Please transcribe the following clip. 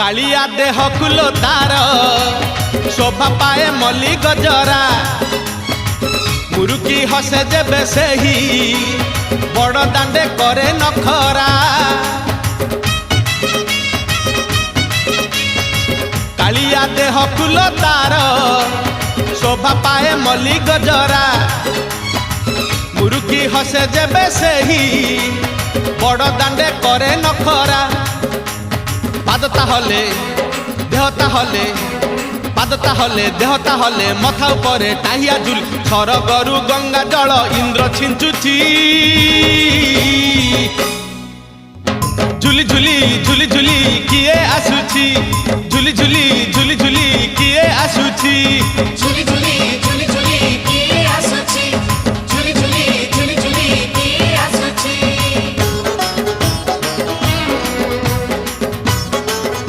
कालिया देह कुलो तार शोभा पाए मल्ली गजरा मुरुकी हसे जेबे सेही बड़ दांडे करे नखरा कालिया देह कुलो तार शोभा पाए मल्ली गजरा मुरुकी हसे जेबे सेही बड़ दांडे करे नखरा पादता हले देहता हले पादता हले देहता हले मथा उपरे टाहिया झुल सरगरु गंगा जल इंद्र छिंचुची झुली झुली झुली झुली किए आसुची।